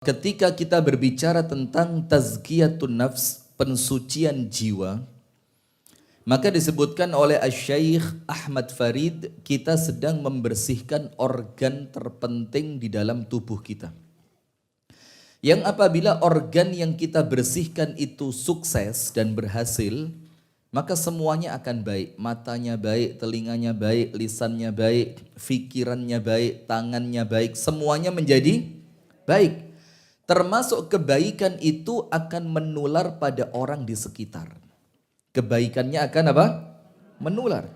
Ketika kita berbicara tentang tazkiyatun nafs, pensucian jiwa, maka disebutkan oleh Asy-Syaikh Ahmad Farid, kita sedang membersihkan organ terpenting di dalam tubuh kita. Yang apabila organ yang kita bersihkan itu sukses dan berhasil, maka semuanya akan baik. Matanya baik, telinganya baik, lisannya baik, fikirannya baik, tangannya baik, semuanya menjadi baik. Termasuk kebaikan itu akan menular pada orang di sekitar. Kebaikannya akan apa? Menular.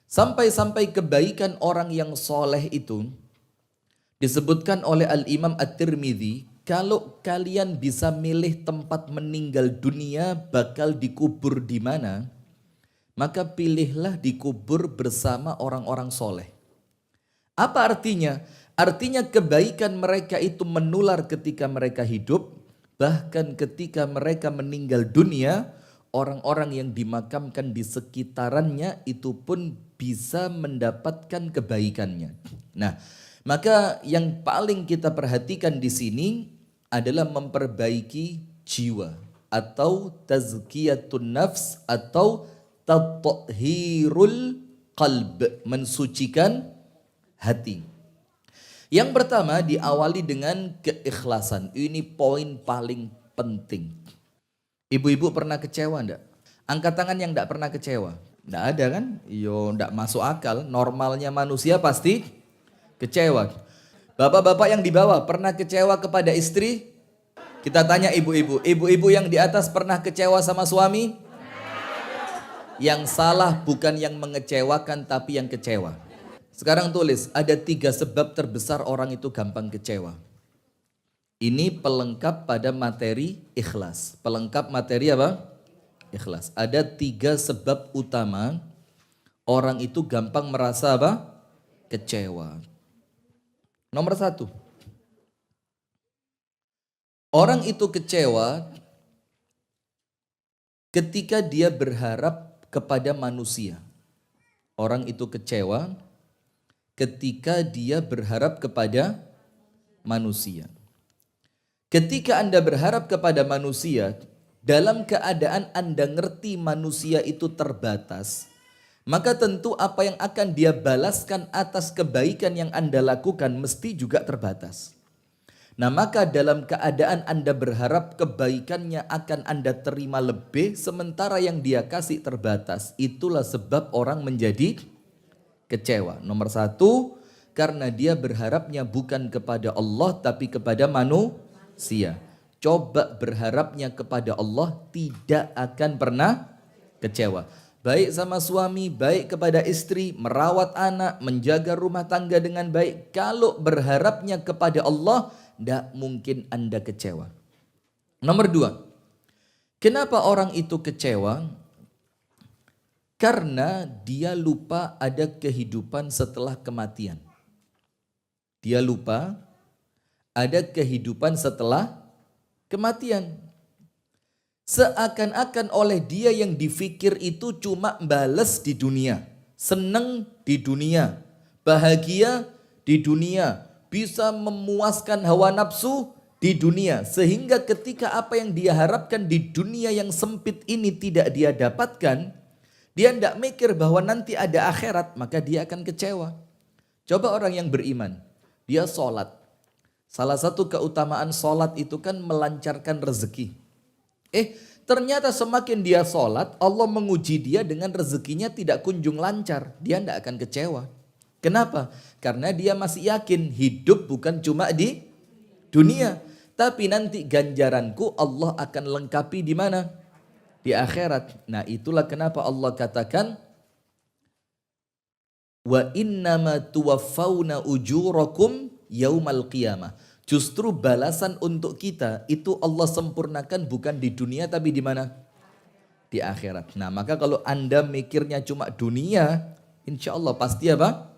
Sampai-sampai kebaikan orang yang soleh itu disebutkan oleh Al-Imam At-Tirmidzi, kalau kalian bisa milih tempat meninggal dunia bakal dikubur di mana, maka pilihlah dikubur bersama orang-orang soleh. Apa artinya? Artinya kebaikan mereka itu menular ketika mereka hidup, bahkan ketika mereka meninggal dunia, orang-orang yang dimakamkan di sekitarannya itu pun bisa mendapatkan kebaikannya. Nah, maka yang paling kita perhatikan di sini adalah memperbaiki jiwa atau tazkiyatun nafs atau tathhirul qalb, mensucikan hati. Yang pertama diawali dengan keikhlasan. Ini poin paling penting. Ibu-ibu pernah kecewa enggak? Angkat tangan yang enggak pernah kecewa. Enggak ada kan? Yo, enggak masuk akal. Normalnya manusia pasti kecewa. Bapak-bapak yang di bawah pernah kecewa kepada istri? Kita tanya ibu-ibu. Ibu-ibu yang di atas pernah kecewa sama suami? Yang salah bukan yang mengecewakan tapi yang kecewa. Sekarang tulis, ada 3 sebab terbesar orang itu gampang kecewa. Ini pelengkap pada materi ikhlas. Pelengkap materi apa? Ikhlas. Ada 3 sebab utama orang itu gampang merasa apa? Kecewa. Nomor 1. Orang itu kecewa ketika dia berharap kepada manusia. Orang itu kecewa ketika dia berharap kepada manusia. Ketika Anda berharap kepada manusia, dalam keadaan Anda ngerti manusia itu terbatas, maka tentu apa yang akan dia balaskan atas kebaikan yang Anda lakukan mesti juga terbatas. Nah, maka dalam keadaan Anda berharap kebaikannya akan Anda terima lebih, sementara yang dia kasih terbatas, itulah sebab orang menjadi kecewa. Nomor 1, karena dia berharapnya bukan kepada Allah tapi kepada manusia. Coba berharapnya kepada Allah, tidak akan pernah kecewa. Baik sama suami, baik kepada istri, merawat anak, menjaga rumah tangga dengan baik. Kalau berharapnya kepada Allah, tidak mungkin Anda kecewa. Nomor 2, kenapa orang itu kecewa? Karena dia lupa ada kehidupan setelah kematian. Dia lupa ada kehidupan setelah kematian. Seakan-akan oleh dia yang difikir itu cuma bales di dunia. Seneng di dunia. Bahagia di dunia. Bisa memuaskan hawa nafsu di dunia. Sehingga ketika apa yang dia harapkan di dunia yang sempit ini tidak dia dapatkan, dia tidak mikir bahwa nanti ada akhirat, maka dia akan kecewa. Coba orang yang beriman, dia sholat. Salah satu keutamaan sholat itu kan melancarkan rezeki. Ternyata semakin dia sholat, Allah menguji dia dengan rezekinya tidak kunjung lancar. Dia tidak akan kecewa. Kenapa? Karena dia masih yakin hidup bukan cuma di dunia. Tapi nanti ganjaranku Allah akan lengkapi di mana? Di akhirat. Nah, itulah kenapa Allah katakan wa innama tuwaffawna ujurakum yaumal qiyamah. Justru balasan untuk kita itu Allah sempurnakan bukan di dunia tapi di mana? Di akhirat. Nah, maka kalau Anda mikirnya cuma dunia, insya Allah pasti apa?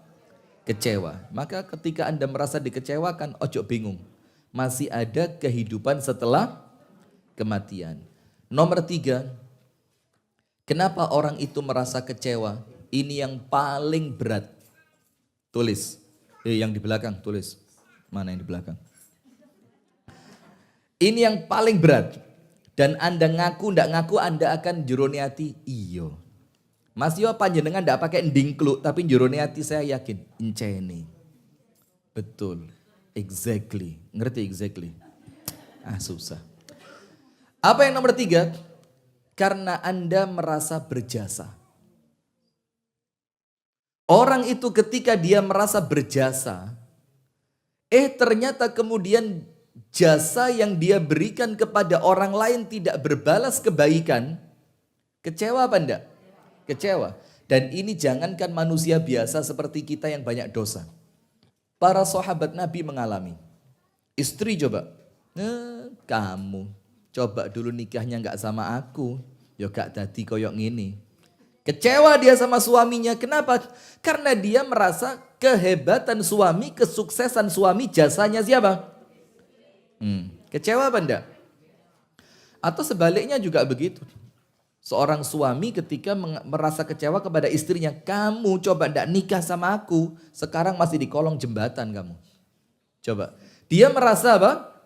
Kecewa. Maka ketika Anda merasa dikecewakan, ojo bingung. Masih ada kehidupan setelah kematian. Nomor 3, kenapa orang itu merasa kecewa? Ini yang paling berat. Tulis. Yang di belakang tulis. Mana yang di belakang? Ini yang paling berat. Dan Anda ngaku ndak ngaku Anda akan jerone hati iyo. Mas yo panjenengan ndak pakai ndingkluk tapi jerone hati saya yakin encene. Betul. Exactly. Ngerti exactly. Susah. Apa yang nomor 3? Karena Anda merasa berjasa. Orang itu ketika dia merasa berjasa, ternyata kemudian jasa yang dia berikan kepada orang lain tidak berbalas kebaikan. Kecewa apa enggak? Kecewa. Dan ini jangankan manusia biasa seperti kita yang banyak dosa. Para sahabat Nabi mengalami. Istri coba, kamu coba dulu nikahnya enggak sama aku. Ya gak dadi koyok ngini. Kecewa dia sama suaminya. Kenapa? Karena dia merasa kehebatan suami, kesuksesan suami, jasanya siapa? Kecewa apa enggak? Atau sebaliknya juga begitu. Seorang suami ketika merasa kecewa kepada istrinya. Kamu coba enggak nikah sama aku. Sekarang masih di kolong jembatan kamu. Coba. Dia merasa apa?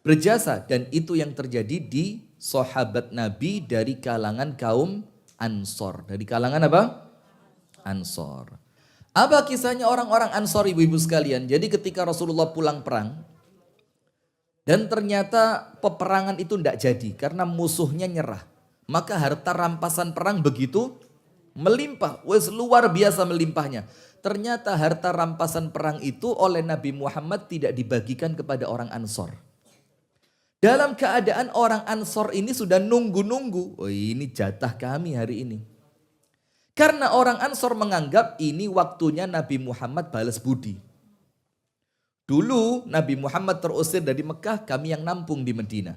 Berjasa. Dan itu yang terjadi di sahabat Nabi dari kalangan kaum Ansor. Dari kalangan apa? Ansor. Apa kisahnya orang-orang Ansor ibu-ibu sekalian? Jadi ketika Rasulullah pulang perang. Dan ternyata peperangan itu tidak jadi. Karena musuhnya nyerah. Maka harta rampasan perang begitu melimpah. Wes luar biasa melimpahnya. Ternyata harta rampasan perang itu oleh Nabi Muhammad tidak dibagikan kepada orang Ansor. Dalam keadaan orang Ansor ini sudah nunggu-nunggu. Oh ini jatah kami hari ini. Karena orang Ansor menganggap ini waktunya Nabi Muhammad balas budi. Dulu Nabi Muhammad terusir dari Mekah, kami yang nampung di Madinah.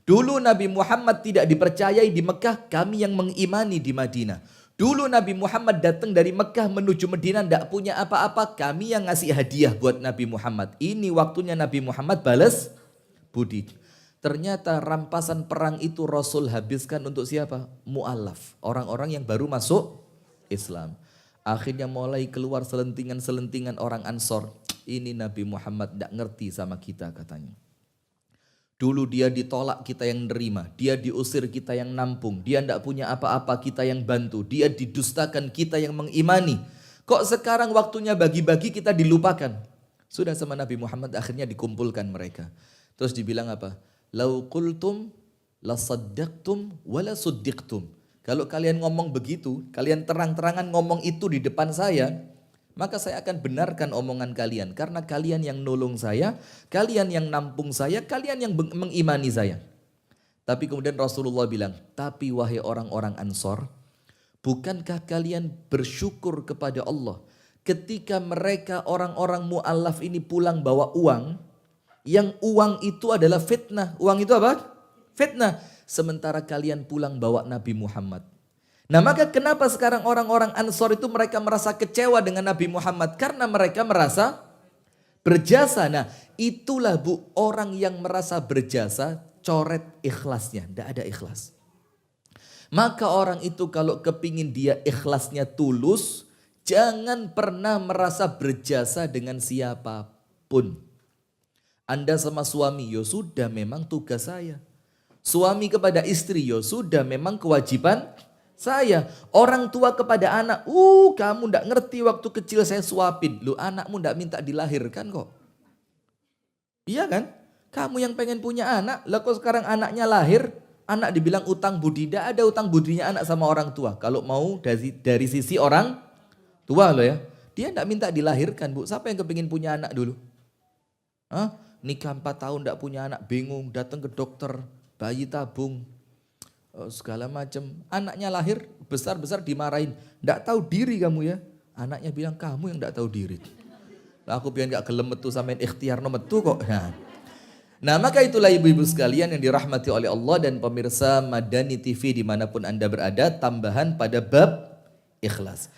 Dulu Nabi Muhammad tidak dipercayai di Mekah, kami yang mengimani di Madinah. Dulu Nabi Muhammad datang dari Mekah menuju Madinah tidak punya apa-apa, kami yang ngasih hadiah buat Nabi Muhammad. Ini waktunya Nabi Muhammad balas budi. Ternyata rampasan perang itu Rasul habiskan untuk siapa? Mu'allaf. Orang-orang yang baru masuk Islam. Akhirnya mulai keluar selentingan-selentingan orang Ansor. Ini Nabi Muhammad tidak ngerti sama kita katanya. Dulu dia ditolak kita yang nerima. Dia diusir kita yang nampung. Dia tidak punya apa-apa kita yang bantu. Dia didustakan kita yang mengimani. Kok sekarang waktunya bagi-bagi kita dilupakan? Sudah sama Nabi Muhammad akhirnya dikumpulkan mereka. Terus dibilang apa? Lau qultum la saddaqtum wa la suddiqtum. Kalau kalian ngomong begitu, kalian terang-terangan ngomong itu di depan saya, maka saya akan benarkan omongan kalian. Karena kalian yang nolong saya, kalian yang nampung saya, kalian yang mengimani saya. Tapi kemudian Rasulullah bilang, tapi wahai orang-orang Ansor, bukankah kalian bersyukur kepada Allah ketika mereka orang-orang mu'allaf ini pulang bawa uang, yang uang itu adalah fitnah. Uang itu apa? Fitnah. Sementara kalian pulang bawa Nabi Muhammad. Nah maka kenapa sekarang orang-orang Ansor itu mereka merasa kecewa dengan Nabi Muhammad? Karena mereka merasa berjasa. Nah itulah bu, orang yang merasa berjasa coret ikhlasnya. Tidak ada ikhlas. Maka orang itu kalau kepingin dia ikhlasnya tulus, jangan pernah merasa berjasa dengan siapapun. Anda sama suami, ya sudah memang tugas saya. Suami kepada istri, ya sudah memang kewajiban saya. Orang tua kepada anak, kamu ndak ngerti waktu kecil saya suapin. Lu anakmu ndak minta dilahirkan kok. Iya kan? Kamu yang pengen punya anak, lah kok sekarang anaknya lahir, anak dibilang utang budi. Ndak ada utang budinya anak sama orang tua. Kalau mau dari sisi orang tua loh ya. Dia ndak minta dilahirkan bu. Siapa yang kepingin punya anak dulu? Hah? Nikah 4 tahun tidak punya anak, bingung, datang ke dokter, bayi tabung, segala macam. Anaknya lahir, besar-besar dimarahin. Tidak tahu diri kamu ya. Anaknya bilang, kamu yang tidak tahu diri. Lah aku biar gak gelem metu sampein ikhtiar no metu kok. Nah maka itulah ibu-ibu sekalian yang dirahmati oleh Allah dan pemirsa Madani TV dimanapun Anda berada, tambahan pada bab ikhlas.